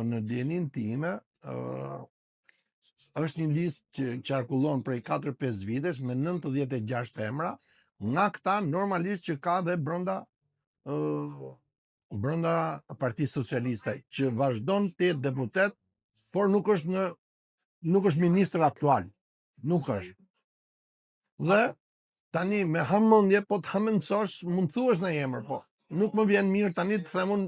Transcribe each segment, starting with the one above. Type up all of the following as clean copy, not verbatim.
në djenin time, është një listë që qarkullon prej 4-5 vitesh me 96 emra, nga këta normalisht që ka dhe brenda Partisë Socialiste, që vazhdon të jetë deputet, por nuk është ministër aktual. Nuk është. Dhe tani me hamendje, po të hamendësosh, mund të thuash në emër, po nuk më vjen mirë tani të them unë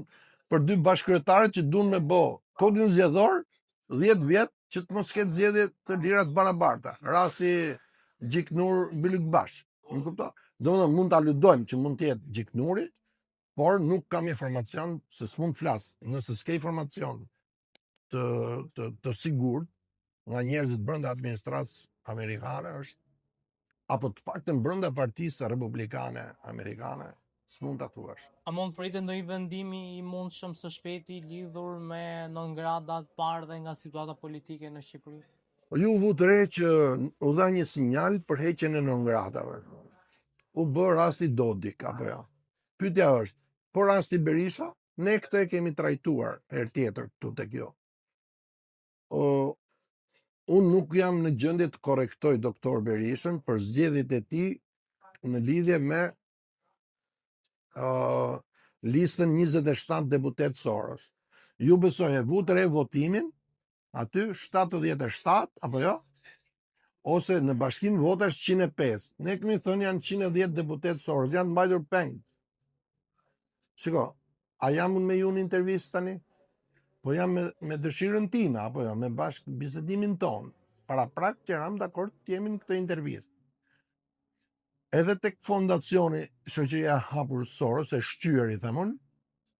për 2 bashkëkryetarë që duan me bë kodin zgjedhor 10 vjet që të mos ketë zgjedhje të lira të barabarta. Rasti Gjiknur Bylykbash. Më kupton? Domethënë mund ta aludojmë që mund të jetë Gjiknuri, por nuk kam informacion se s'mund të flas. Nëse s'ke informacion të sigurt nga njerëzit brenda administratës amerikane është, apo të paktën brenda Partisë Republikane amerikane, s'mund ta thuash. A mund pritet ndonjë vendim i mundshëm së shpejti lidhur me nëngradat parë dhe nga situata politike në Shqipëri? Ju vut re që u dha një sinjal për heqjen e nëngratave. U bë rasti Dodik apo jo? Pyetja është, po rasti Berisha, ne këtë e kemi trajtuar herë tjetër këtu tek ju. Unë nuk jam në gjendje të korrektoj doktor Berishën për zgjedhjet e tij në lidhje me listën 27 deputet Soros. Ju besoj e vut re votimin, aty 77, apo jo? Ose në bashkim votash 105. Ne kemi thënë janë 110 deputet Soros, janë mbajtur peng. Shiko, a jam unë me ju në intervistë tani? Po jam me dëshirën time, apo jo, me bashkë bisedimin tonë. Para prak që jam dakord të jemi në këtë intervistë. Edhe tek fondacioni Shoqëria e Hapur Soros, e shqyer i themun,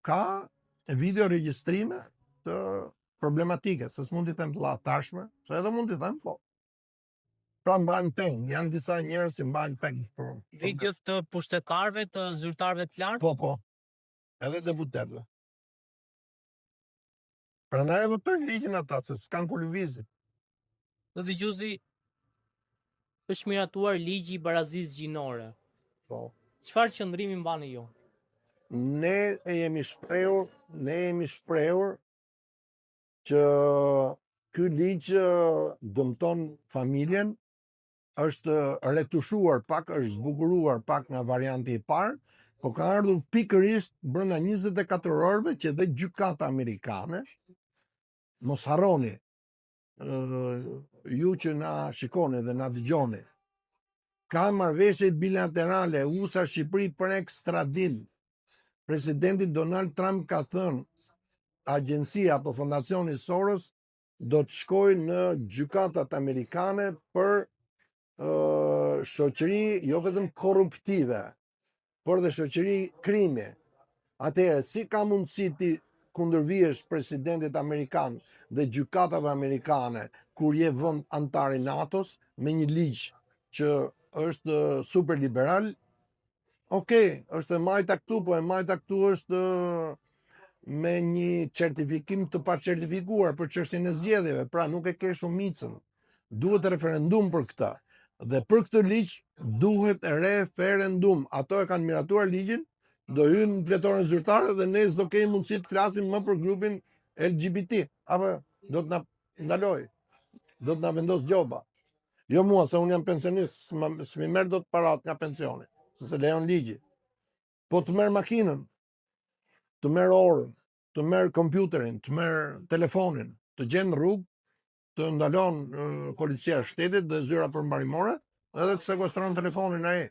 ka video regjistrime të problematike, se s'mund t'i them të tashme, se edhe mund t'i them, po. Pra mbajnë peng, janë disa njerëz që mbajnë peng. Video të pushtetarëve, të zyrtarëve të lartë? Po. Edhe deputetëve. Prandaj e votojnë ligjin ata, se s'kan ku lëvizin. Dhe dëgjuesi, është miratuar ligji i barazisë gjinore. Po. Çfarë qëndrimi mbani ju? Ne jemi shprehur që ky ligj dëmton familjen, është retushuar pak, është zbukuruar pak nga varianti i parë, po ka ardhur pikërisht brenda 24 orëve që dhe gjykata amerikane, mos harroni, ju që na shikoni dhe na dëgjoni, ka marrëveshje bilaterale USA Shqipëri për ekstradim. Presidenti Donald Trump ka thënë agjencia apo fondacioni Soros do të shkojë në gjykatat amerikane për shoqëri jo vetëm korruptive, por dhe shoqëri krimi. Atëherë, si ka mundësi ti kundërvihesh presidentit amerikan dhe gjykatave amerikane kur je vend antar i NATO-s me një ligj që është super liberal? Okej, është e majta këtu, po e majta këtu është me një certifikim të pa certifikuar për çështjen e zgjedhjeve, pra nuk e ke shumicën. Duhet referendum për këtë. Dhe për këtë ligj duhet referendum. Ato e kanë miratuar ligjin, do hynë në fletorin zyrtare dhe ne s'do kemi mundësi të flasim më për grupin LGBT. Apo do të na ndaloj. Do të na vendos gjoba. Jo mua, se unë jam pensionist, s'mi merr dot parat nga pensioni, se lejon ligji. Po të merr makinën, të merr orën, të merr kompjuterin, të merr telefonin, të gjen rrugë, të ndalon policia e shtetit dhe zyra përmbarimore, edhe të sekuestron telefonin ai.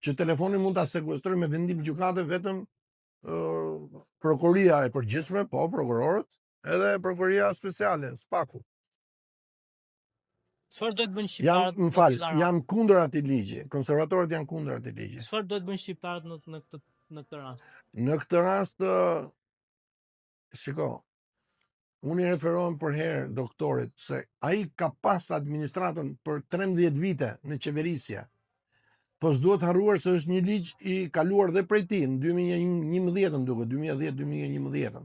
Që telefonin mund ta sekuestrojë me vendim gjykate vetëm prokuria e përgjithshme, po prokurorët, edhe prokuria speciale, SPAK-u. Çfarë do të bëjnë shqiptarët? Jam kundër atij ligji. Konservatorët janë kundër atij ligji. Çfarë do të bëjnë shqiptarët në këtë rast? Në këtë rast, shiko, unë i referohem për herë doktorit se ai ka pas administratën për 13 vite në qeverisje. Po s'duhet harruar se është një ligj i kaluar dhe prej tij në 2011, më duket, 2010-2011.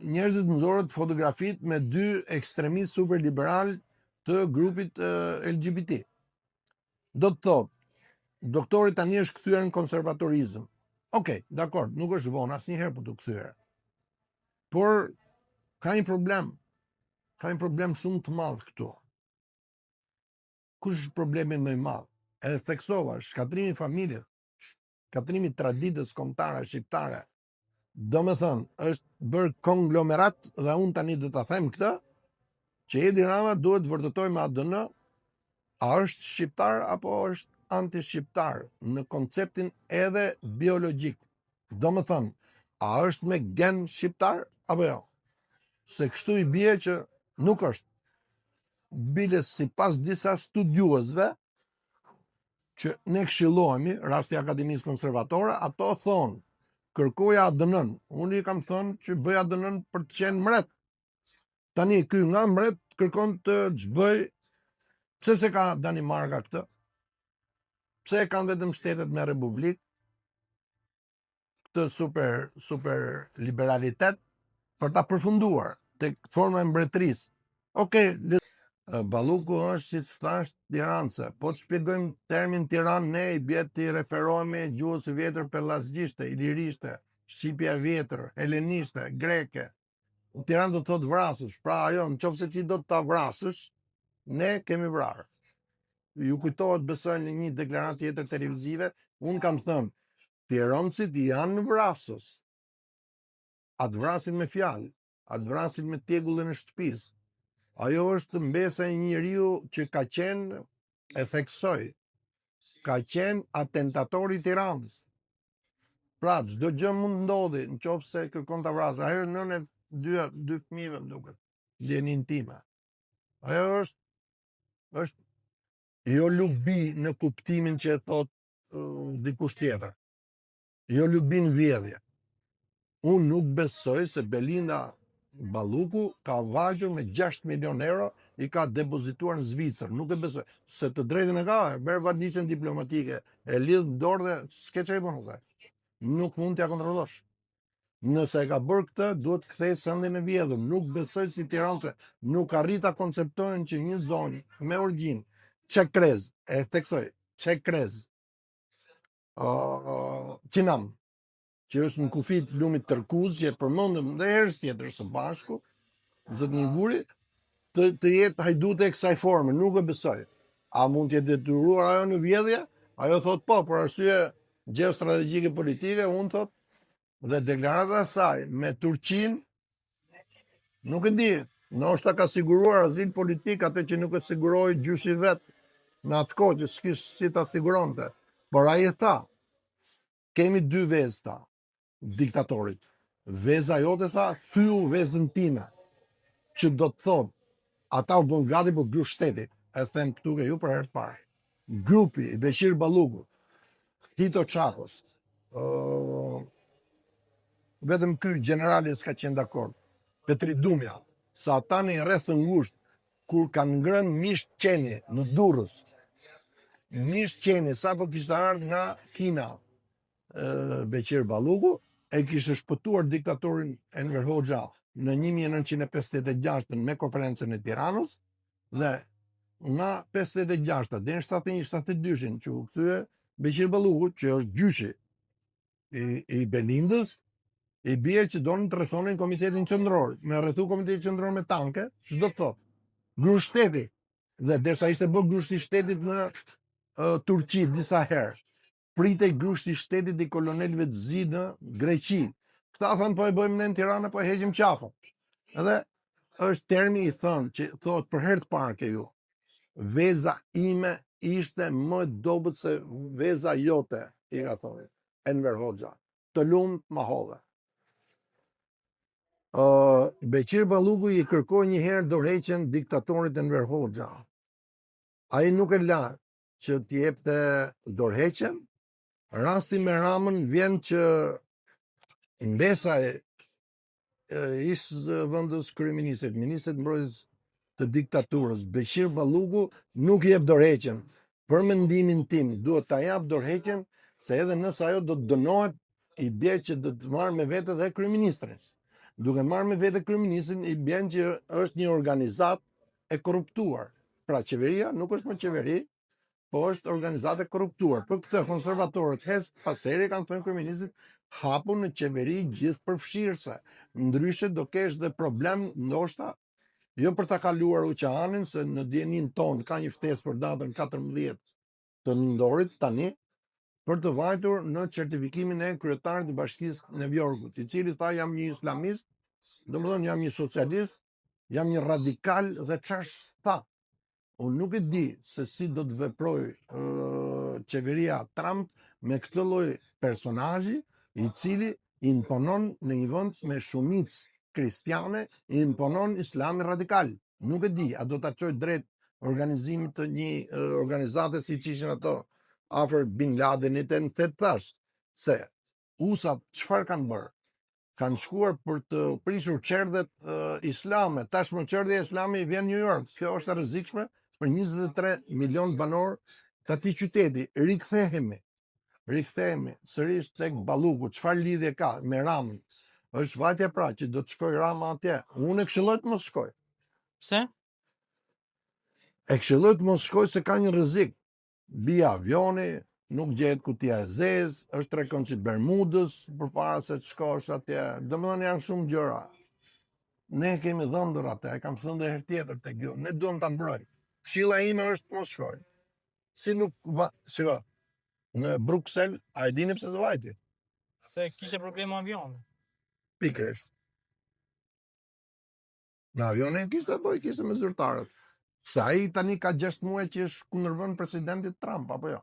Njerëzit nxorën fotografit me 2 ekstremistë superliberal të grupit LGBT. Do të thotë, doktori tani është kthyer në konservatorizëm. Okej, dakor, nuk është vonë asnjëherë për të kthyer. Por ka një problem. Ka një problem shumë të madh këtu. Kush është problemi më i madh? Edhe theksova, shkatrimi i familjes, shkatrimi i traditës kombëtare shqiptare. Do me thënë, është bërë konglomerat dhe unë tani do ta them këtë, që Edi Rama duhet vërtetoj me ADN a është shqiptar apo është anti-shqiptar në konceptin edhe biologjik. Do me thënë, a është me gen shqiptar apo jo? Se kështu i bie që nuk është. Bile sipas disa studiuesve që ne këshillohemi, rasti Akademisë Konservatore, ato thonë, kërkoja ADN-n. Unë i kam thonë që bëj ADN-n për të qenë mbret. Tani ky nga mbret kërkon të ç'bëj. Pse se ka Danimarka këtë? Pse e kanë vetëm shtetet me republikë? Këtë super liberalitet për ta përfunduar tek forma e mbretërisë. Okej, Balluku është, siç thash, tiranse. Po të shpjegojmë termin tiran, ne i bie të referohemi gjuhës së vjetër pellazgjiste, ilirishte, shqipja e vjetër, helenishte, greke. Tiran do të thotë vrasësh. Pra ajo, nëse ti do të ta vrasësh, ne kemi vrarë. Ju kujtohet, besoj, në një deklaratë tjetër televizive, unë kam thënë, tironcit janë vrasës. Atë vrasin me fjalë, atë vrasin me tegullin e shtëpisë. Ajo është mbesa e një njeriu që ka qenë, e theksoj, ka qenë atentatori i Tiranës. Pra, çdo gjë mund ndodhi, nëse kërkon ta vrasë. Ajo është nënë e dy fëmijëve, më duket, Lenin time. Ajo është jo lubi në kuptimin që e thot dikush tjetër. Jo lubi në vjedhje. Unë nuk besoj se Belinda Balluku ka vagjur me 6 milion euro, i ka depozituar në Zvicër. Nuk e besoj. Se të drejtën e ka, merr valizën diplomatike, e lidh në dorë dhe s'ke çaj bën asaj. Nuk mund t'ja kontrollosh. Nëse e ka bërë këtë, duhet të kthej sendin e vjedhur. Nuk besoj si tiranëse, nuk arrit ta konceptojnë që një zonë me origjinë çekrez, e theksoj, çekrez, Qinam, që është në kufit lumit Tërkuz, që e përmendëm edhe herës tjetër së bashku, zot një guri, të jetë hajdute e kësaj forme, nuk e besoj. A mund të jetë detyruar ajo në vjedhje? Ajo thot po, për arsye gjeostrategjike politike, unë thot, dhe deklarata e saj me Turqinë, nuk e di, ndoshta ka siguruar azil politik atë që nuk e siguroi gjyshi vet në atë kohë që s'kish si ta siguronte. Por ai e tha, kemi dy vezë diktatorit. Veza jote, tha, thyu vezën time, që do të thonë, ata u bën gati për gjuhë shteti. E them këtu ke ju për herë të parë. Grupi i Beqir Ballukut, Tito Çakos, vetëm ky generali s'ka qenë dakord. Petri Dumja, sa ata në rreth të ngushtë, kur kanë ngrënë mish qeni në Durrës, mish qeni sa po kishte ardhur nga Kina, Beqir Balluku e kishte shpëtuar diktatorin Enver Hoxha në 1956 me konferencën e Tiranës, dhe nga 56 deri në 71-72 që u kthye Beqir Balluku, që është gjyshi i Belindës, i bie që donin të rrethonin komitetin qendror. Me rrethu komitetin qendror me tanke, ç'do të thotë? Grush shteti. Dhe derisa ishte bërë grushti i shtetit në Turqi disa herë, pritej grushti i shtetit i kolonelëve të zi në Greqi. Këta thënë po e bëjmë ne në Tiranë, po e heqim qafën. Edhe është termi i thënë që thotë për herë të parë ke ju. Veza ime ishte më dobët se veza jote, i ka thonë Enver Hoxha. Të lumt ma hodhe. Beqir Balluku i kërkoi një herë dorëheqjen diktatorit Enver Hoxha. Ai nuk e la që t'i jepte dorëheqjen. Rasti me Ramën vjen që mbesa e ish vendës kryeministrit, ministrit mbrojtjes të diktaturës, Beqir Balluku nuk i jep dorëheqjen. Për mendimin tim, duhet ta jap dorëheqjen, se edhe nëse ajo do të dënohet, i bie që do të marrë me vete dhe kryeministrin. Duke marrë me vete kryeministrin, i bjen që është një organizat e korruptuar. Pra qeveria nuk është më qeveri, po është organizatë e korruptuar. Për këtë konservatorët hes paseri kanë thënë kryeministit hapu në qeveri gjithë përfshirëse. Ndryshe do kesh dhe problem ndoshta jo për ta kaluar oqeanin, se në dijenin ton ka një ftesë për datën 14 të nëndorit tani për të vajtur në certifikimin e kryetarit të Bashkisë New Yorkut, i cili tha jam një islamist, domethënë jam një socialist, jam një radikal dhe çfarë tha. Unë nuk e di se si do të veproj qeveria Trump me këtë lloj personazhi i cili imponon në një vend me shumicë kristiane, imponon islamin radikal. Nuk e di, a do ta çojë drejt organizimit të një organizate si që ishin ato afër Bin Ladenit e në thetë thash, se USA çfarë kanë bërë? Kanë shkuar për të prishur qerdhet islame. Tashmë qerdhja islame i vjen në New York. Kjo është e rrezikshme për 23 milion banor të atij qyteti. Rikthehemi sërish tek balluku. Çfarë lidhje ka me Ramën? Është vajtja pra që do të shkoj Rama atje. Unë e këshilloj të mos shkoj. Pse? E këshilloj të mos shkoj se ka një rrezik. Bie avioni, nuk gjehet kutia e zezë, është trekonçit Bermudës përpara se të shkosh atje. Domethënë janë shumë gjëra. Ne kemi dhëndur atë, e kam thënë edhe herë tjetër tek ju. Ne duam ta mbrojmë. Këshilla ime është mos shkoj. Si nuk shiko. Në Bruksel, a e dini pse zvajti? Se kishte problem avioni. Pikërisht. Në avionin kishte me zyrtarët. Se ai tani ka 6 muaj që është kundërvend presidentit Trump, apo jo?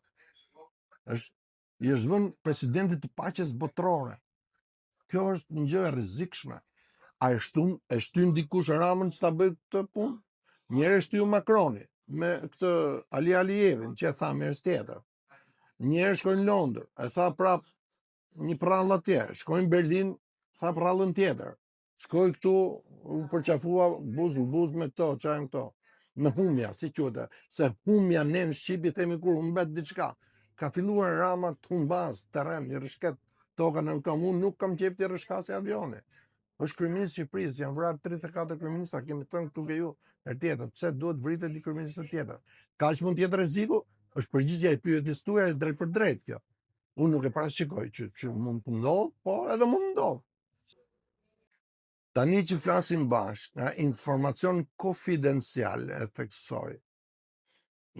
I është vënë presidentit të paqes botërore. Kjo është një gjë e rrezikshme. A e shtyn dikush Ramën që ta bëj këtë punë? Njëherë shtyu Macroni me këtë Ali Alievin që e tha mirës tjetër. Njëherë shkojnë në Londër, e tha prap një prallë atje. Shkojnë në Berlin, tha prallën tjetër. Shkoj këtu, u përqafua buz me këto, çajm këto. Me humja, si quhet, se humja ne në Shqip i themi kur humbet diçka. Ka filluar Rama të humbas terren, i rishket toka në komun, nuk kam qef të rishkasi avioni. Është kryeminist i Shqipërisë, janë vrarë 34 kryeministra, kemi thënë këtu ke ju herë tjetër, pse duhet vritet një kryeminist tjetër? Kaq mund të jetë rreziku? Është përgjigjja e pyetjes tuaja drejt për drejt kjo. Unë nuk e parashikoj që mund të ndodh, po edhe mund të ndodh. Tani që flasim bashkë, nga informacion konfidencial e theksoj,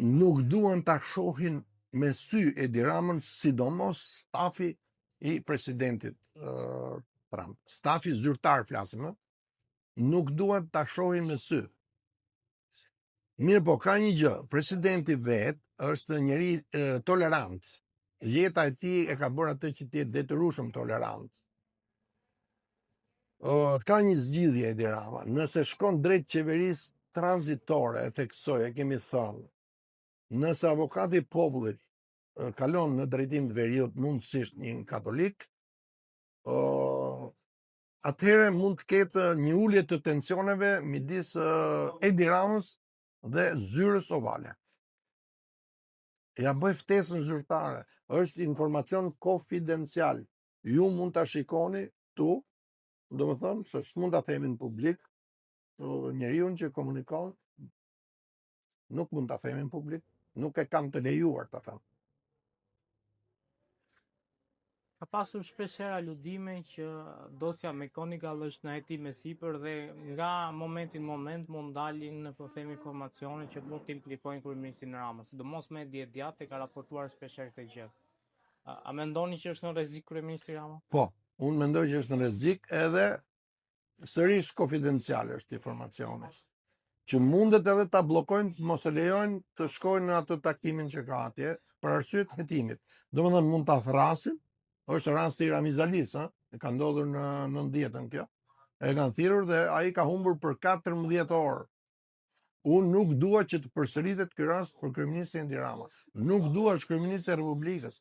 nuk duan ta shohin me sy Edi Ramën, sidomos stafi i presidentit Trump. Stafi zyrtar flasim, nuk duan ta shohin me sy. Mirë po, ka një gjë, presidenti vet është njëri tolerant. Jeta e tij e ka bërë atë që të jetë detyrueshëm tolerant. Ka një zgjidhje Edi Rama, nëse shkon drejt qeverisë tranzitore, e theksoj, e kemi thënë, nëse avokati i popullit kalon në drejtim të veriut mundësisht një katolik, atëherë mund të ketë një ulje të tensioneve midis Edi Ramës dhe zyrës ovale. Ja bëj ftesën zyrtare, është informacion konfidencial. Ju mund ta shikoni tu, do më thënë, se s'mund ta themi në publik, njeriu që komunikon, nuk mund ta themi në publik, nuk e kam të lejuar ta them. Ka pasur shpeshherë aludime që dosja Mekonigal është në hetim me sipër dhe nga momenti në moment mund dalin në po themi informacione që mund të implikojnë kryeministin Rama, sidomos media djathtë ka raportuar shpeshherë këtë gjë. A mendoni që është në rrezik kryeministri Rama? Po, unë mendoj që është në rrezik, edhe sërish konfidencial është informacioni. Që mundet edhe ta bllokojnë, mos e lejojnë të shkojnë në atë takimin që ka atje për arsye të hetimit. Domethënë mund ta thrasin. Është rasti i Ramiz Alis, e ka ndodhur në 90-ën kjo. E kanë thirrur dhe ai ka humbur për 14 orë. Unë nuk dua që të përsëritet ky rast për kryeministin Edi Rama. Nuk dua që kryeministri i Republikës.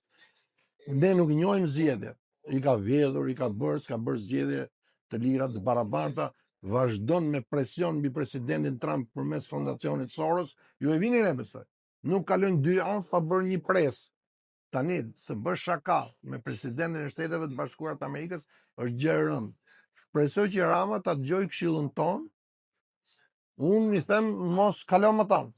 Ne nuk njohim zgjedhje. I ka vjedhur, i ka bërë zgjedhje të lira, të barabarta, vazhdon me presion mbi presidentin Trump përmes fondacionit Soros. Ju e vini re besoj. Nuk kalojnë 2 javë pa bërë një pres. Tani, se bësh shaka me presidentin e Shteteve të Bashkuara të Amerikës, është gjë e rëndë. Shpresoj që Rama ta dëgjojë këshillën tonë. Unë i them mos kalo më tan.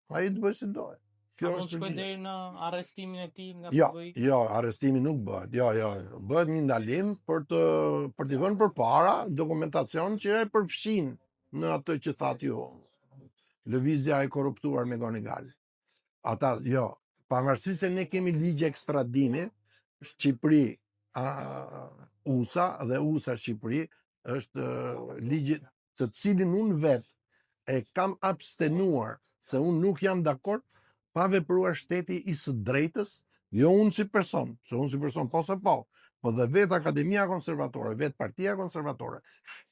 Ai të bëjë si doje. Kjo Apo të është shkojnë përgjigje. deri në arrestimin e tij nga Jo, FBI? jo, arrestimi nuk bëhet. Jo, jo, bëhet një ndalim për t'i vënë përpara dokumentacion që e përfshin në atë që thatë ju. Lëvizja e korruptuar me Gonigal. Ata, jo, pavarësisht se ne kemi ligje ekstradimi, Shqipëri, USA dhe USA Shqipëri është ligji të cilin unë vetë e kam abstenuar se unë nuk jam dakord pa vepruar shteti i së drejtës, jo unë si person, se unë si person po se po dhe vetë Akademia Konservatore, vetë Partia Konservatore,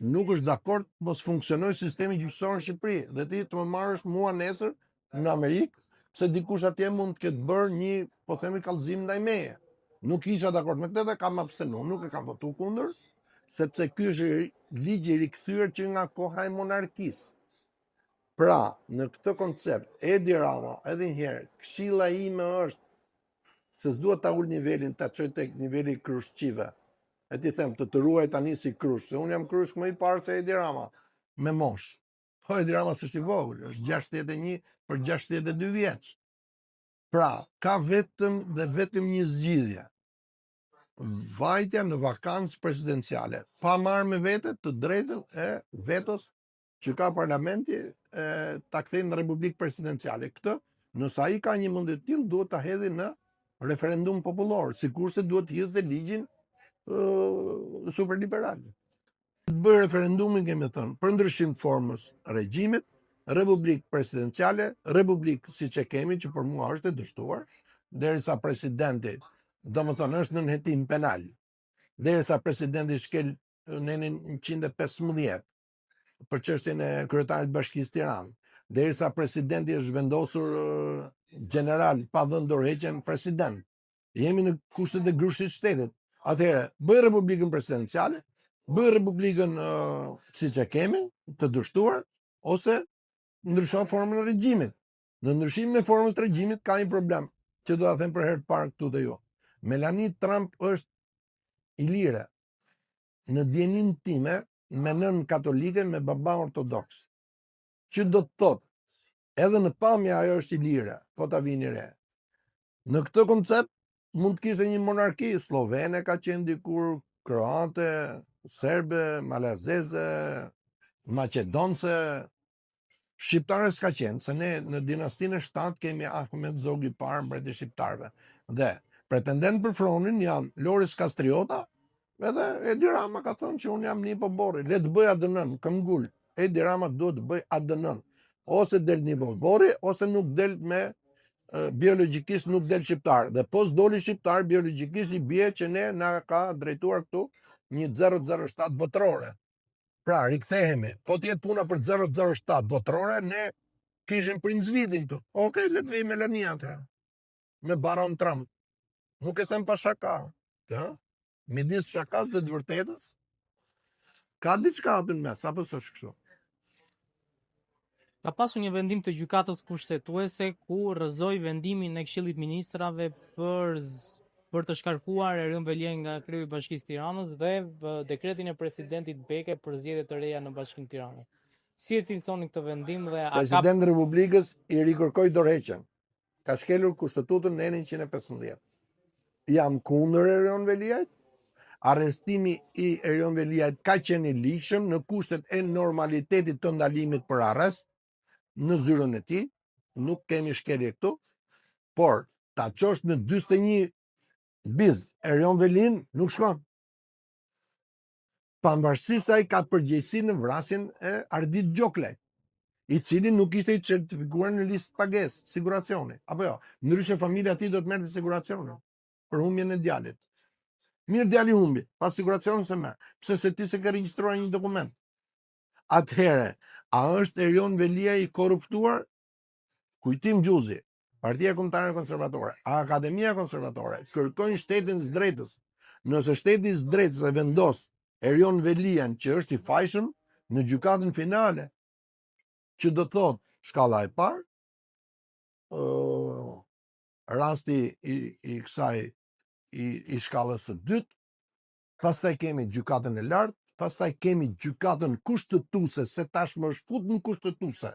nuk është dakord mos funksionoj sistemi gjyqësor në Shqipëri dhe ti të më marrësh mua nesër në Amerikë, se dikush atje mund të ketë bërë një, po themi, kallëzim ndaj meje. Nuk isha dakord me këtë dhe kam abstenuar, nuk e kam votuar kundër, sepse ky është ligj i rikthyer që nga koha e monarkisë. Pra, në këtë koncept, Edi Rama, edhe njëherë, këshilla ime është se s'duhet ta ul nivelin, ta çoj tek niveli Krushqive. E ti them të ruaj tani si Krush, se unë jam Krush më i parë se Edi Rama, me mosh. Po Edi Rama s'është i vogël, është 61 për 62 vjeç. Pra, ka vetëm një zgjidhje. Vajtja në vakancë presidenciale, pa marrë me vete të drejtën e vetos që ka parlamenti ta kthejë në republikë presidenciale. Këtë, nëse ai ka një mundësi të tillë, duhet ta hedhë në referendum popullor, sikurse duhet të hidhë ligjin superliberal. Të bëjë referendumin, kemi thënë, për ndryshim të formës regjimit, republikë presidenciale, republikë siç e kemi, që për mua është e dështuar, derisa presidenti, domethënë është në nënhetim penal, derisa presidenti shkel nenin 115 për çështjen e kryetarit të Bashkisë Tiranë, derisa presidenti është vendosur general pa dhënë dorëheqjen president. Jemi në kushtet e grushtit shtetit. Atëherë, bëj republikën presidenciale, bëj republikën siç e kemi, të dështuar, ose ndryshon formën e regjimit. Në ndryshimin e formës të regjimit ka një problem, që do ta them për herë të parë këtu te ju. Melania Trump është i lire. Në djenin time, me nën katolike, me baba ortodoks. Që do të thotë, edhe në pamje ajo është i lire, po ta vini re. Në këtë koncept, mund të kishte një monarki, slovene ka qenë dikur, kroate, serbe, malazeze, maqedonse, shqiptare s'ka qenë, se ne në dinastinë e 7 kemi Ahmet Zogu i parë, mbreti i shqiptarëve. Dhe pretendent për fronin janë Loris Kastriota, edhe Edi Rama ka thënë që unë jam një pobori, le të bëj ADN, këmbgul. Edi Rama duhet të bëj ADN. Ose del një pobori, ose nuk del me biologjikisht nuk del shqiptar. Dhe po s'doli shqiptar, biologjikisht i bie që ne na ka drejtuar këtu një 007 botërore. Pra, rikthehemi. Po të jetë puna për 007 botërore, ne kishim princ vitin këtu. Okej, le të vej Melania atë. Me Baron Trump. Nuk e them pa shaka. Ja? Midis shakas dhe të vërtetës, ka diçka aty në mes, apo s'është kështu? Ka pasur një vendim të gjykatës kushtetuese ku rrëzoi vendimin e Këshillit të Ministrave për të shkarkuar Erion Velien nga kryeji i Bashkisë Tiranës dhe dekretin e presidentit Beke për zgjedhje të reja në Bashkinë Tiranë. Si e cilësoni këtë vendim dhe Presidenti i Republikës i rikërkoi dorëheqjen. Ka shkelur kushtetutën në 115. Jam kundër Erion Veliajt. Arrestimi i Erion Veliajt ka qenë i ligjshëm në kushtet e normalitetit të ndalimit për arrest në zyrën e tij, nuk kemi shkelje këtu, por ta çosh në 41 biz Erion Velin nuk shkon. Pavarësisht se ai ka përgjegjësi në vrasjen e Ardit Gjoklaj, i cili nuk ishte i certifikuar në listë pagesë, siguracioni, apo jo. Ndryshe familja e tij do të merrte siguracionin për humbjen e djalit. Mirë, djali humbi, pas siguracionin se merr. Pse se ti se ke regjistruar një dokument. Atëherë, a është Erion Velia i korruptuar? Kujtim Gjuzi, Partia Kombëtare Konservatore, Akademia Konservatore kërkojnë shtetin së drejtës. Nëse shteti së drejtës e vendos Erion Velian që është i fajshëm në gjykatën finale, që do thotë shkalla e parë, rasti i kësaj i shkallës së dytë, pastaj kemi gjykatën e lartë, pastaj kemi gjykatën kushtetuese, se tashmë është futur në kushtetuese.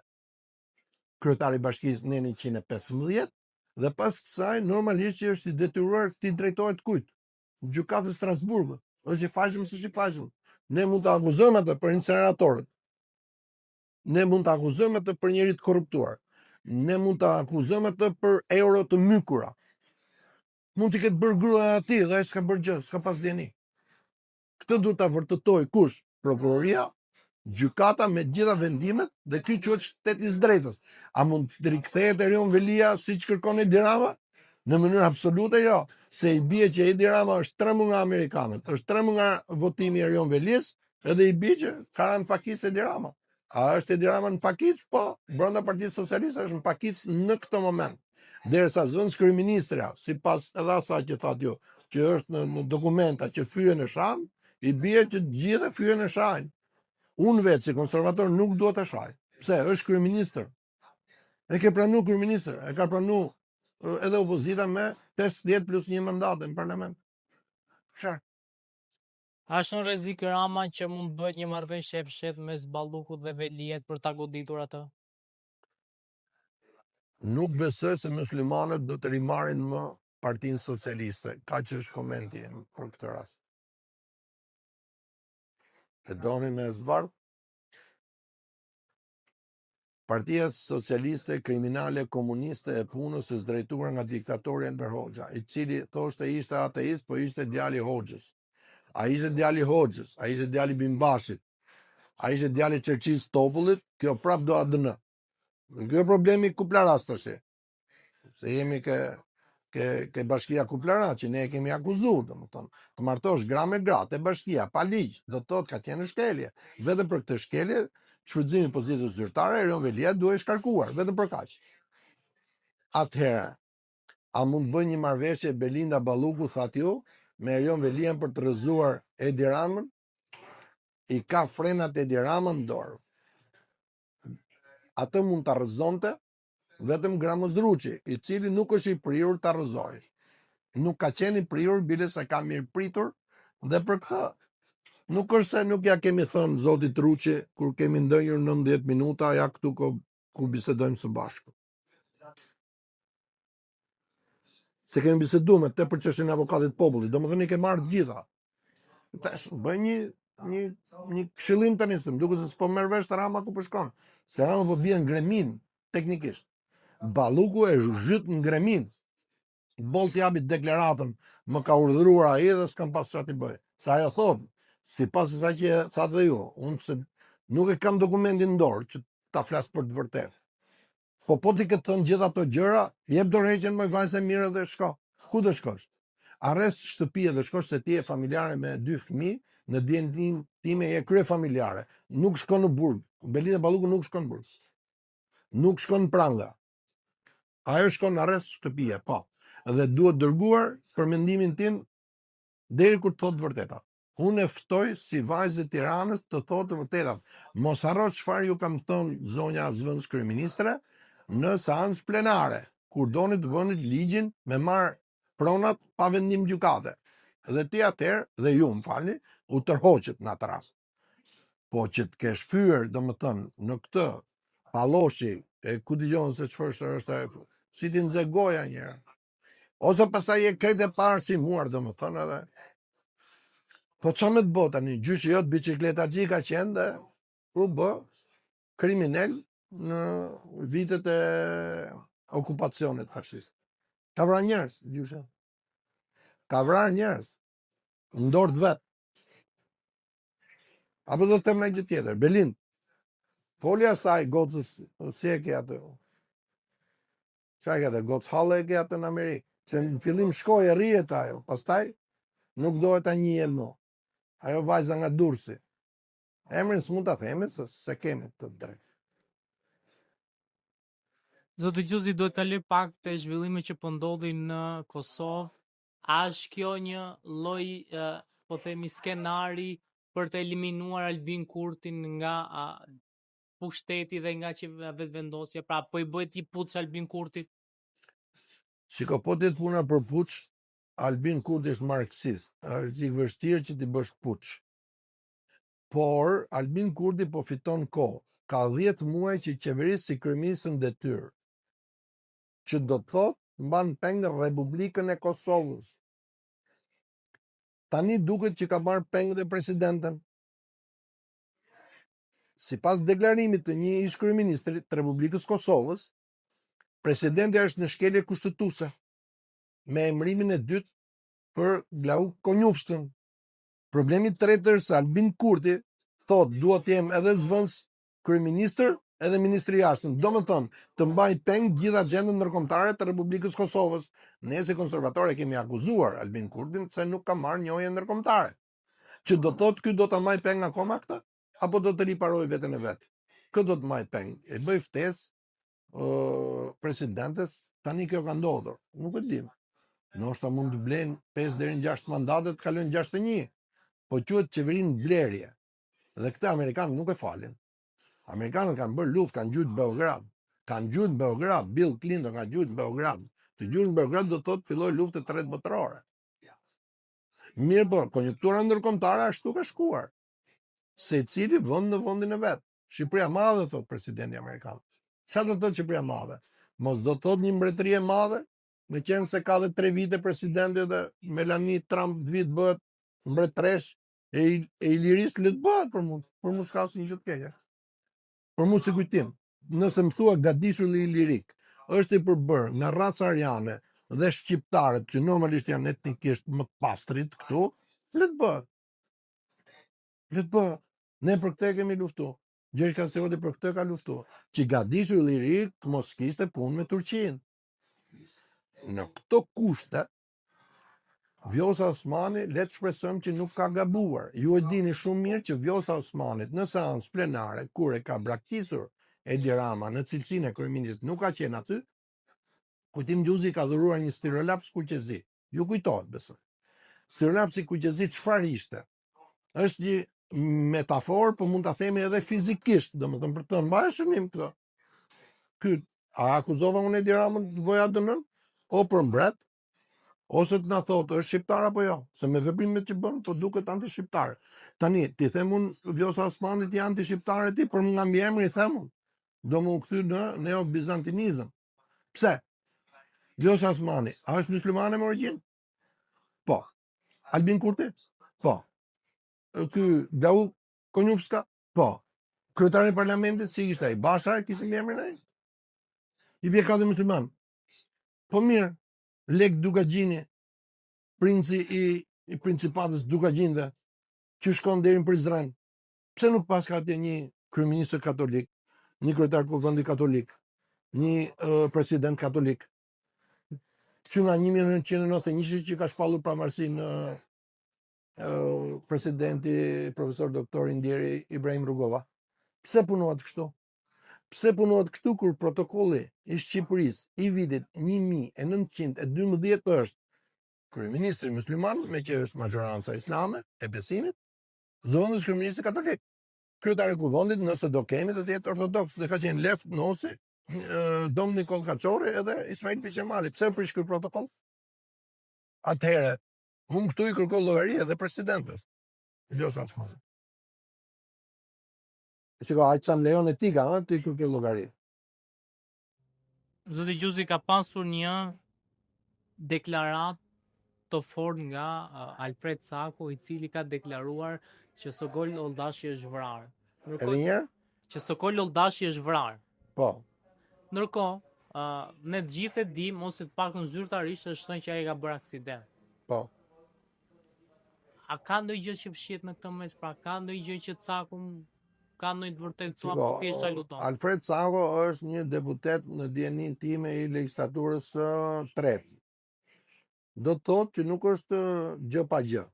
Kryetari i Bashkisë në 115, Dhe pas kësaj, normalisht që është i detyruar të drejtohet kujt? Gjykatës Strasburgut. Është i fashëm, s'është i fashëm. Ne mund të akuzojmë atë për incineratorët. Ne mund të akuzojmë atë për njerëz të korruptuar. Ne mund të akuzojmë atë për euro të mykura. Mund të ketë bërë gruaja e atij dhe ai s'ka bërë gjë, s'ka pas dieni. Këtë duhet ta vërtetoj kush? Prokuroria, gjykata me gjitha vendimet dhe ky quhet shteti i drejtës. A mund të rikthehet Erion Velia siç kërkon Edi Rama? Në mënyrë absolute jo, se i bie që Edi Rama është trembur nga amerikanët, është trembur nga votimi i Erion Velis, edhe i bie që ka në pakicë Edi Rama. A është Edi Rama në pakicë? Po, brenda Partisë Socialiste është në pakicë në këtë moment. Derisa zëvendës kryeministra, sipas edhe asaj që thatë ju, që është në dokumenta që fyen në shan, i bie që të gjithë fyen në shan. Unë vetë si konservator nuk duhet të shaj. Pse? Është kryeministër. E ke pranu kryeministër, e ka pranu edhe opozita me 50 plus 1 mandate në parlament. Çfarë? A është në rrezik Rama që mund bëhet një marrëveshje e fshehtë mes Ballukut dhe Veliet për ta goditur atë? Nuk besoj se muslimanët do të rimarrin më Partinë Socialiste. Kaq është komenti im për këtë rast. E doni me zbardh? Partia Socialiste Kriminale Komuniste e Punës është drejtuar nga diktatori Enver Hoxha, i cili thoshte ishte ateist, po ishte djali i Hoxhës. A ishte djali i Hoxhës, a ishte djali i Bimbashit, a ishte djali i Çerçisë Topullit, kjo prap do ADN. Kjo problemi Kuplaras tash. Se jemi ke bashkia Kuplara, që ne e kemi akuzuar, domethënë, të martosh gra me gra te bashkia pa ligj, do të thotë ka qenë shkelje. Vetëm për këtë shkelje, shfrytëzimi i pozitës zyrtare, Erion Velia duhet shkarkuar, vetëm për kaq. Atëherë, a mund bëj një marrëveshje Belinda Balluku, thatë ju, me Erion Velian për të rrëzuar Edi Ramën? I ka frenat Edi Ramën në dorë. Atë mund ta rrëzonte vetëm Gramozruçi, i cili nuk është i prirur ta rrëzojë. Nuk ka qenë i prirur, bile se ka mirë pritur, dhe për këtë nuk është se nuk ja kemi thënë zotit Ruçi kur kemi ndënjur 90 minuta ja këtu ku bisedojmë së bashku. Se kemi biseduar me te për çështjen e avokatit popullit, domethënë i ke marrë gjitha. Tash bëj një këshillim tani, se më duket se s'po merr vesh Rama ku po shkon. Se Rama po bie në gremin teknikisht. Balluku e zhyt në gremin. Bolt japi deklaratën, më ka urdhëruar ai dhe s'kam pas çfarë të bëj. Sa ajo thot, sipas asaj që thatë dhe ju, unë se nuk e kam dokumentin në dorë që ta flas për të vërtetë. Po ti këtë thënë gjitha ato gjëra, jep dorëheqjen më vajzë mirë dhe shko. Ku do shkosh? Arrest shtëpi dhe shkosh se ti je familjare me 2 fëmijë, në dijen time je krye familjare. Nuk shkon në burg. Belinda Balluku nuk shkon në burg. Nuk shkon në pranga. Ajo shkon në arrest shtëpie, po. Dhe duhet dërguar për mendimin tim deri kur të thotë vërtetat. Unë e ftoj si vajzë e Tiranës të thotë të vërtetat. Mos harro çfarë ju kam thënë zonja zëvendës kryeministre në seancë plenare, kur doni të bëni ligjin me marr pronat pa vendim gjykate. Dhe ti atëherë, dhe ju më falni, u tërhoqet në atë rast. Po që të kesh fyer, domethënë, në këtë palloshi, e ku dëgjon se çfarë është ajo, si ti nxe goja një herë. Ose pastaj e kretë e parë si muar, domethënë edhe. Po çfarë më të bëj tani? Gjyshi jot bicikleta xhika qenë dhe u bë kriminal në vitet e okupacionit fashist. Ka vrarë njerëz, gjyshi. Ka vrarë njerëz. Ndort vet. Apo do të them një gjë tjetër, Belind. Folja saj gocës, si e ke atë? Çfarë ka atë gocë halle e ke atë në Amerikë? Se në fillim shkoi e rrihet ajo, pastaj nuk dohet ta njihem më. Ajo vajza nga Durrësi. Emrin s'mund ta themi se kemi të drejtë. Zoti Gjuzi, duhet kaloj pak te zhvillimet që po ndodhin në Kosovë. A është kjo një lloj, po themi, skenari për të eliminuar Albin Kurtin nga pushteti dhe nga që vetvendosja? Pra, po i bëhet i puç Albin Kurtit? Shiko, po të puna për puç, Albin Kurti është marksist. Është i vështirë që ti bësh puç. Por Albin Kurti po fiton kohë. Ka 10 muaj që qeverisë si kryeministër në detyrë. Që do të thotë mban peng Republikën e Kosovës. Tani duket që ka marrë peng dhe presidenten. Sipas deklarimit të një ish kryeministri të Republikës Kosovës, presidenti është në shkelje kushtetuese me emërimin e dytë për Glauk Konjufshtën. Problemi i tretë është se Albin Kurti thot dua të jem edhe zvëns kryeministër edhe ministri i jashtëm. Domethënë, të mbaj peng gjithë agjendën ndërkombëtare të Republikës Kosovës. Ne si konservatorë kemi akuzuar Albin Kurtin se nuk ka marrë njëojë ndërkombëtare. Që do thotë ky do ta maj peng akoma këtë apo do të riparojë veten e vet. Kë do të maj peng? E bëj ftesë presidentes, tani kjo ka ndodhur. Nuk e di. Ndoshta mund të blen 5 deri në 6 mandate të kalojnë 61. Po quhet qeverinë blerje. Dhe këtë amerikanët nuk e falin. Amerikanët kanë bërë luftë, kanë gjujt Beograd. Kanë gjujt Beograd, Bill Clinton ka gjujt Beograd. Të gjujt Beograd do thotë filloi lufta e tretë botërore. Mirë po, konjunktura ndërkombëtare ashtu ka shkuar. Secili vend në vendin e vet. Shqipëria e madhe, thot presidenti amerikan. Çfarë do thotë Shqipëria e madhe? Mos do thotë një mbretëri e madhe, me qenë se ka dhe 3 vite presidenti dhe Melanie Trump vit bëhet mbretëresh e Iliris le të bëhet për mos ka asnjë gjë të keqe. Për mos i kujtim, nëse më thua Gadishulli Ilirik është i përbërë nga raca ariane dhe shqiptarët që normalisht janë etnikisht më të pastrit këtu, le të bëhet. Le të bëhet. Ne për këtë kemi luftu. Gjergj Kastrioti për këtë ka luftu. Që Gadishulli Ilirik të mos kishte punë me Turqinë. Në këto kushte, Vjosa Osmani, le të shpresojmë që nuk ka gabuar. Ju e dini shumë mirë që Vjosa Osmanit në seancë plenare, kur e ka braktisur Edi Rama në cilësinë e kryeministit, nuk ka qenë aty. Kujtim Gjuzi ka dhuruar një stirolaps kuqezi. Ju kujtohet besoj. Stirolapsi kuqezi çfarë ishte? Është një metaforë, po mund ta themi edhe fizikisht, domethënë për të mbajë shënim këto. Ky a akuzova unë Edi Ramën të voja dënën? O për mbret? Ose të na thotë është shqiptar apo jo, se me veprimet që bën, po duket anti-shqiptar. Tani, ti them unë Vjosa Osmanit i anti-shqiptar e ti, për nga mbiemri i them unë. Do më u kthy në neo-bizantinizëm. Pse? Vjosa Osmani, a është muslimane me origjinë? Po. Albin Kurti? Po. Ky Glauk Konjufska? Po. Kryetari i parlamentit si ishte ai? Basha e kishte mbiemrin ai? I bie ka dhe musliman. Po mirë. Lek Dukagjini, princi i principatës Dukagjinve, që shkon deri në Prizren. Pse nuk pas ka atje një kryeminist katolik, një kryetar kuvendi katolik, një president katolik, që nga 1991 që ka shpallur pavarësinë presidenti profesor doktor Indieri Ibrahim Rugova. Pse punohet kështu? Pse punohet kështu kur protokolli i Shqipërisë i vitit 1912 është kryeministri musliman, me që është majoranca islame e besimit, zëvendës kryeministri katolik. Kryetari i kuvendit, nëse do kemi, do të jetë ortodoks, dhe ka qenë Left Nosi, Dom Nikol Kaçori edhe Ismail Piqemali. Pse prish ky protokoll? Atëherë, unë këtu i kërkoj llogari edhe presidentës. Vjosa Osmani. Shiko, aq sa më lejon etika, ti kërkoj llogari. Zoti Gjuzi ka pasur një deklaratë të fortë nga Alfred Saku, i cili ka deklaruar që Sokol Oldashi është vrarë. Edhe një herë? Që Sokol Oldashi është vrarë. Po. Ndërkohë, ne të gjithë e dim, ose të paktën zyrtarisht është thënë që ai ka bërë aksident. Po. A ka ndonjë gjë që fshihet në këtë mes? Pra ka ndonjë gjë që Saku ka ndonjë të vërtetë thua apo thjesht xhaludon? Alfred Sako është një deputet në dijenin time i legjislaturës së tretë. Do të thotë që nuk është gjë pa gjë.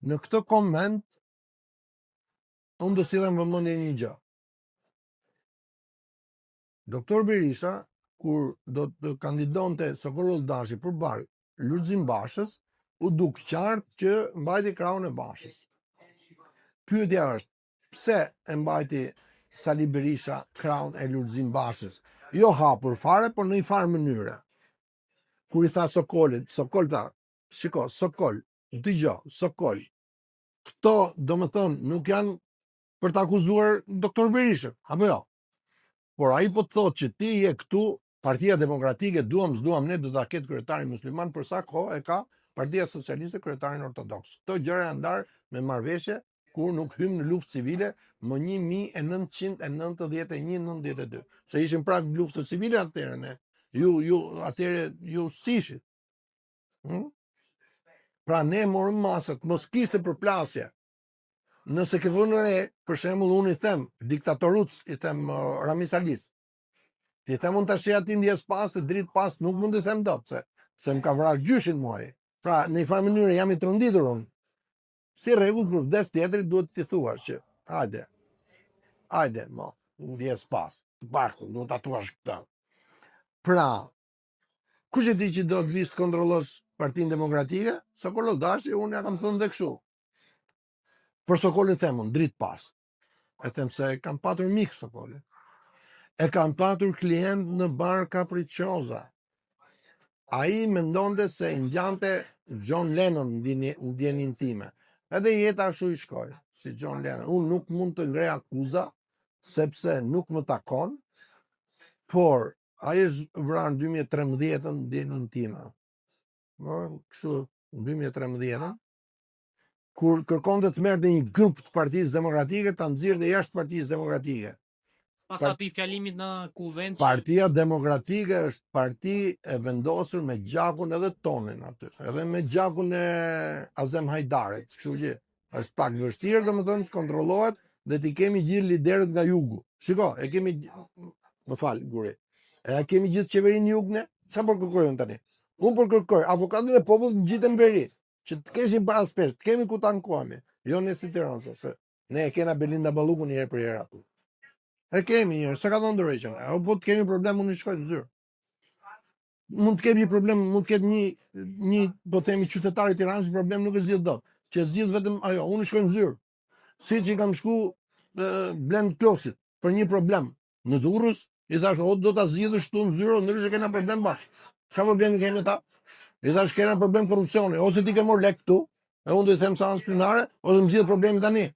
Në këtë koment, unë do sillem vëmendje një gjë. Doktor Berisha, kur do të kandidonte Sokol Oldashi përpara Lulzim Bashës, u duk qartë që mbajti krahun e Bashës. Pyetja është, pse e mbajti Sali Berisha krahun e Lulzim Bashës? Jo hapur fare, por në një farë mënyre. Kur i tha Sokolit, Sokol tha, shiko, Sokol, dëgjoj, Sokol, këto domethënë nuk janë për të akuzuar doktor Berishën, apo jo? Por ai po të thotë që ti je këtu Partia Demokratike, duam s'duam ne, do ta ketë kryetarin musliman, për sa kohë e ka Partia Socialiste kryetarin ortodoks. Këto gjëra janë ndarë me marrëveshje kur nuk hym në luftë civile më 1991-92. Se ishim prag luftës civile atëherë ne. Ju sishit. Pra ne morëm masat, mos kishte përplasje. Nëse ke vënë re, për shembull unë i them diktatoruc, i them Rami Salis. Ti them unë tash aty ndjes pas, dritë pas, nuk mund të them dot se më ka vrarë gjyshin muaj. Pra në një farë mënyrë jam i tronditur unë. Si rregull për vdes tjetrit duhet t'i thuash që hajde, mo, ndjes pas, të paktën duhet ta thuash këtë. Pra, kush e di që do të vish të kontrollosh Partinë Demokratike? Sokol Dashi, unë ja kam thënë dhe kështu. Për Sokolin them unë, dritë pas. E them se kam patur mik Sokolin. E kam patur klient në bar Capricciosa. Ai mendonte se ngjante John Lennon në djenin time. Edhe jeta ashtu i shkoi, si John Lennon. Unë nuk mund të ngrej akuza, sepse nuk më takon, por ai është vrarë në 2013 në djenin time. Kështu, në 2013, kur kërkonte të merrte një grup të Partisë Demokratike, ta nxirrte jashtë Partisë Demokratike. Pas atij fjalimit në kuvend. Partia Demokratike është parti e vendosur me gjakun edhe tonin aty, edhe me gjakun e Azem Hajdarit, kështu që është pak vështirë domethënë të kontrollohet dhe ti kemi gjithë liderët nga jugu. Shiko, e kemi Guri. E kemi gjithë qeverinë jugne, çfarë po kërkojnë tani? Unë po kërkoj avokatën e popullit në gjithë veri, që të kesim para spesh, të kemi ku ta ankohemi. Jo ne si Tiranë, se ne e kena Belinda Ballukun një herë për herë aty. E kemi një, se ka thonë ndërveqen. Po të kemi problem, unë i shkoj në zyrë. Mund të kemi problem, mund të ketë një po themi qytetari i Tiranës, problem nuk e zgjidh dot. Që zgjidh vetëm ajo, unë i shkoj në zyrë. Siç i kam shku Blend Klosit për një problem në Durrës, i thash, "O do ta zgjidhësh tu në zyrë, ndryshe kena problem bashkë." Çfarë problemi kemi ta? I thash, "Kena problem korrupsioni, ose ti ke marr lek këtu, e unë do të them sa anë spinare, ose më zgjidh problemin tani."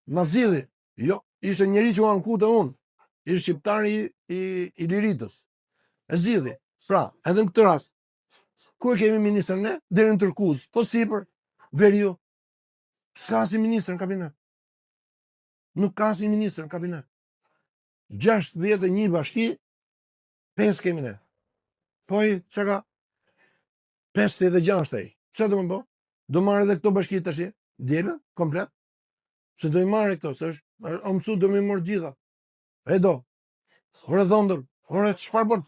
Ma zgjidhi. Jo, ishte njëri që u anku te unë. Ishte shqiptari i Liritës. E zgjidhi. Pra, edhe në këtë rast, ku e kemi ministrën ne? Deri në Tërkuz. Po sipër, veriu. S'ka si ministër në kabinet. Nuk ka si ministër në kabinet. 61 bashki, 5 kemi ne. Po i, që ka? 56 ai. Çfarë do më bë? Do marrë edhe këto bashki tash? Djela, komplet? Se do i marrë këto, se është o mësu do më morë gjitha. E do. Ore dhondër, ore çfarë bën?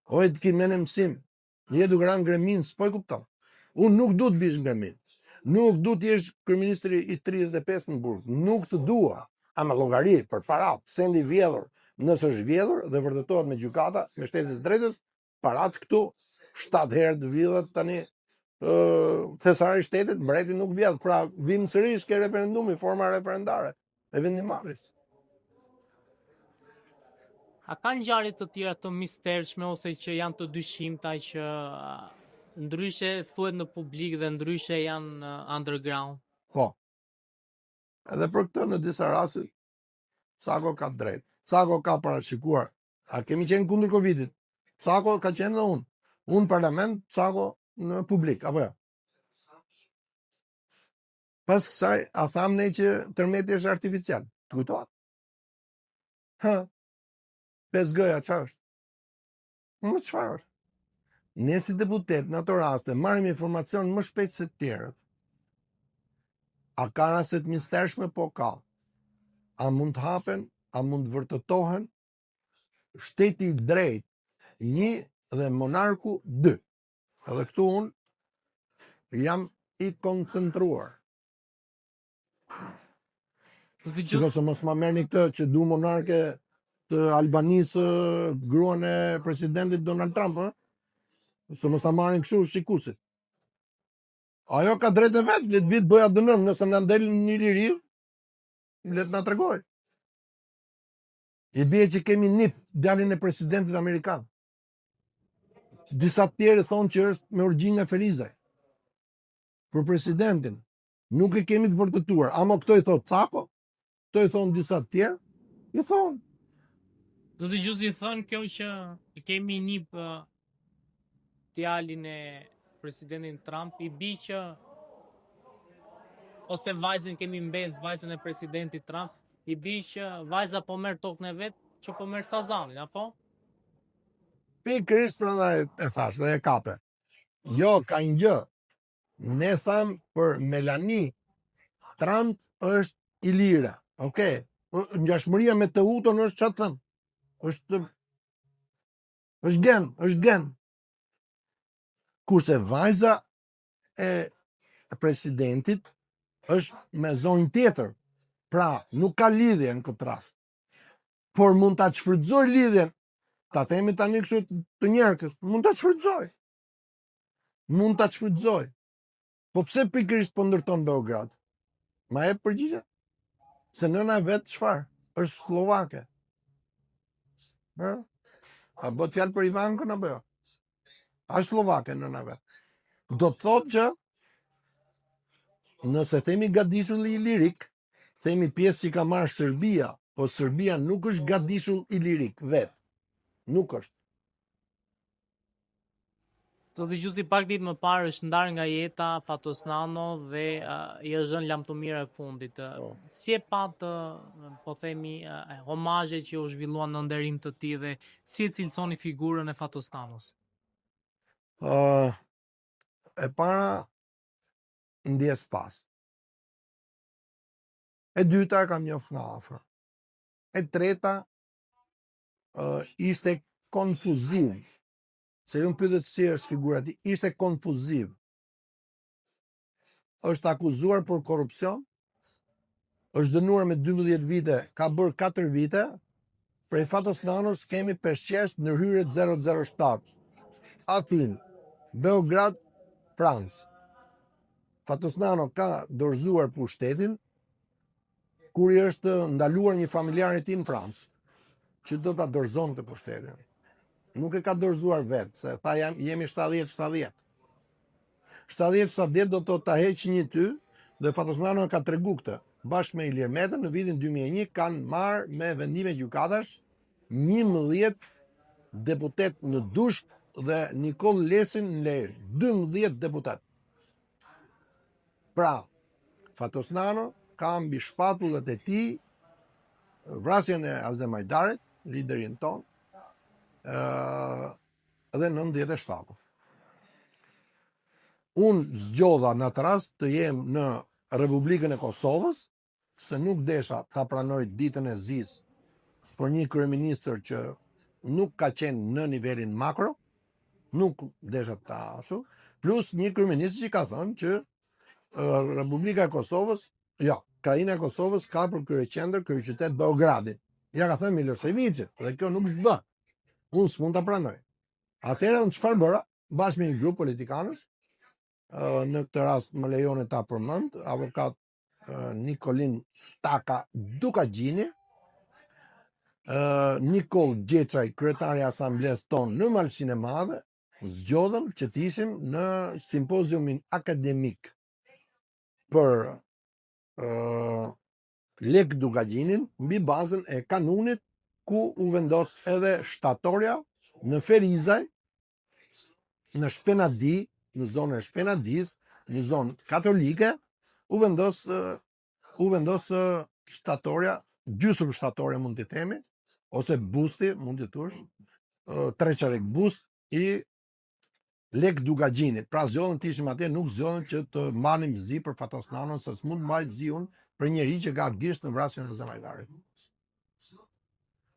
Ore të kimë në mësim. Je duke rënë gremin, s'po e kupton. Unë nuk du të bish gremin. Nuk du të jesh kryeministri i 35 në burg. Nuk të dua. A me llogari për parat, sendi vjedhur. Nëse është vjedhur dhe vërtetohet me gjykata, me shtetin e drejtës, parat këtu 7 herë të vjedhët tani thesari i shtetit, mbreti nuk vjedh. Pra vim sërish ke referendumi, forma referendare e vendimarrjes. A ka ngjarje të tjera të mistershme ose që janë të dyshimta që ndryshe thuhet në publik dhe ndryshe janë underground? Po. Edhe për këtë në disa raste Cako ka drejt. Cako ka parashikuar. A kemi qenë kundër Covidit? Cako ka qenë dhe unë. Unë parlament, Cako në publik, apo jo? Pas kësaj, a tham ne që tërmeti është artificial? Të kujtohet? 5G-ja, çfarë është? Më çfarë është? Ne si deputet në ato raste marrim informacion më shpejt se të tjerët. A ka raste të mistershme? Po ka. A mund të hapen? A mund të vërtetohen? Shteti i drejt 1 dhe monarku 2. Edhe këtu unë jam i koncentruar. Shiko se mos ma merrni këtë që du monarke të Albanisë, gruan e presidentit Donald Trump, se mos ta marrin kështu shikusit. Ajo ka drejt e vetë, le të vitë bëja dënëm, nëse na del një liri, le të na tregoj. I bie që kemi nip djalin e presidentit amerikan. Disa të tjerë thonë që është me origjinë nga Ferizaj. Për presidentin, nuk e kemi të vërtetuar. Ama këto i thotë Cako, këto i thonë disa të tjerë, i thonë. Do të gjuzi thënë kjo që kemi një fjalin e presidentin Trump, i bi që ose vajzën kemi mbez vajzën e presidentit Trump, i bi që vajza po merr tokën e vet, që po merr Sazanin, apo? Pikërisht prandaj e thash dhe e kape. Jo, ka një gjë. Ne tham për Melanie, Trump është ilire. Okej. Ngjashmëria me të uton është çfarë them? Është gen. Kurse vajza e presidentit është me zonjë tjetër. Pra, nuk ka lidhje në këtë rast. Por mund ta shfrytëzoj lidhjen. Ta themi tani kështu të njerëkës, mund ta shfrytëzoj. Po pse pikërisht po ndërton Beograd? Ma e përgjigje? Se nëna vetë çfarë? Është slovake. A bët fjalë për Ivankën apo jo? A slovake nëna vetë. Do të thotë që nëse themi gadishull i lirik, themi pjesë që ka marrë Serbia, po Serbia nuk është gadishull i lirik vetë. Nuk është. Do të gjuzi pak ditë më parë është ndarë nga jeta Fatos Nano dhe i është zënë lamtumira e fundit. Si e pat, po themi, homazhe që u zhvilluan në nderim të tij dhe si e cilësoni figurën e Fatos Nanos? E para ndjes pas. E dyta e kam njoft nga afër. E treta ishte konfuziv. Se ju më pyetët si është figura e tij, ishte konfuziv. Është akuzuar për korrupsion, është dënuar me 12 vite, ka bërë 4 vite. Prej Fatos Nanos kemi peshqesht në hyrje 007. Athinë, Beograd, Francë. Fatos Nano ka dorëzuar pushtetin kur i është ndaluar një familjar i tij në Francë, që do ta dorëzonte pushtetin. Nuk e ka dorëzuar vetë, se tha jemi 70-70. 70-70 do të ta heq një ty, dhe Fatos Nano ka tregu këtë. Bashkë me Ilir Metën në vitin 2001 kanë marrë me vendime gjykatash 11 deputet në Dushk dhe Nikol Lesin në Lezhë. 12 deputet. Pra, Fatos Nano ka mbi shpatullat e tij vrasjen e Azem Ajdarit, liderin ton, dhe 97. Unë zgjodha në atë rast të jem në Republikën e Kosovës, se nuk desha ta pranoj ditën e zis për një kryeministër që nuk ka qenë në nivelin makro, nuk desha ta ashtu, plus një kryeministër që ka thënë që Republika e Kosovës, jo, Krajina e Kosovës ka për kryeqendër kryeqytet Beogradin. Ja ka thënë Miloševićit, dhe kjo nuk është bë. Unë s'mund ta pranoj. Atëherë unë çfarë bëra? Bashkë me një grup politikanësh, në këtë rast më lejoni ta përmend, avokat Nikolin Staka Dukagjini, Nikol Gjeçaj, kryetari i asamblesë tonë në Malsinë e Madhe, zgjodhëm që të ishim në simpoziumin akademik për Lek Dukagjinin mbi bazën e kanunit ku u vendos edhe shtatorja në Ferizaj, në Shpenadi, në zonën e Shpenadis, në zonë katolike, u vendos shtatorja, gjysmë shtatorja mund të themi, ose busti, mund të thush, treqarek bust i Lek Dukagjinit. Pra zgjodhën të ishim atje, nuk zgjodhën që të marrim zi për Fatos Nanon, se s'mund mbajt zi unë për njeri që ka gisht në vrasjen e Azem Ajdarit.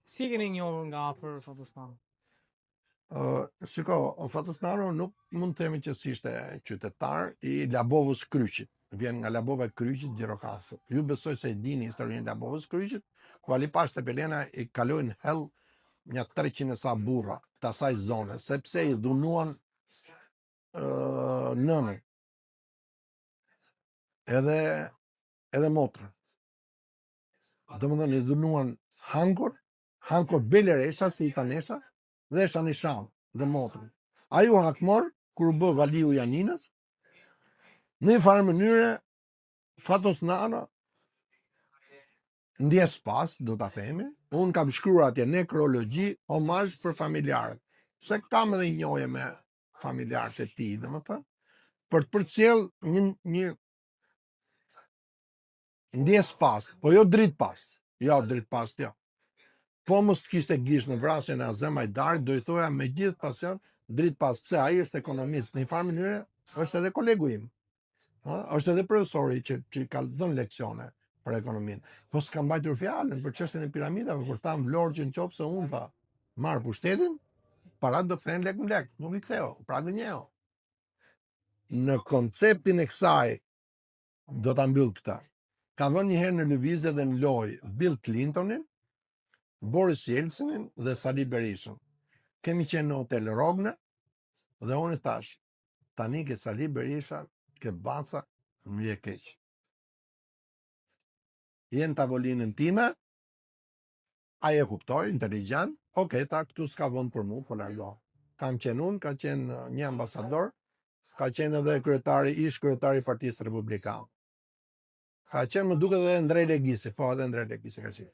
Si keni njohur nga afër Fatos Nanon? Shiko, Fatos Nano nuk mund të themi që si ishte qytetar i Labovës Kryqit. Vjen nga Labova e Kryqit, Gjirokastër. Ju besoj se e dini historinë e Labovës Kryqit, ku Alipash te Pelena i kalojnë hell një 300 e sa burra të asaj zone, sepse i dhunuan nënën. Edhe motrën. Domethënë i dhunuan Hankor Beleresha, Sultanesa, dhe Shanisham dhe motrën. Ai u hakmor kur u bë valiu Janinës. Në një farë mënyre Fatos Nano ndjes pas, do ta themi, unë kam shkruar atje nekrologji, homazh për familjarët. Se kam edhe njohje me familjarët e tij, domethënë, për të përcjell një ndjes pas, po jo dritë pas. Jo, dritë pas, jo. Po mos të kishte gish në vrasjen e Azem Ajdarit, do i thoja me gjithë pasion, dritë pas. Pse ai është ekonomist, në një farë mënyrë është edhe kolegu im. Është edhe profesori që ka dhënë leksione për ekonominë. Po s'ka mbajtur fjalën për çështjen e piramidave, kur thamë Vlorë që nëse unë tha marr pushtetin, parat do kthehen lek në lek, nuk i ktheu, pra gënjeu. Në konceptin e kësaj do ta mbyll këtë. Ka vënë një herë në lëvizje dhe në lojë Bill Clintonin, Boris Jeltsinin dhe Sali Berishën. Kemi qenë në hotel Rogner dhe unë i thash, tani ke Sali Berisha, ke Baca, më je keq. Jenë tavolinën time, ai e kuptoi, inteligjent, ta këtu s'ka vend për mua, po largo. Kam qenë unë, ka qenë një ambasador, ka qenë edhe ish kryetari i Partisë Republikane. Ka qenë, më duket edhe Ndrej Legjisi, po edhe Ndrej Legjisi ka qenë.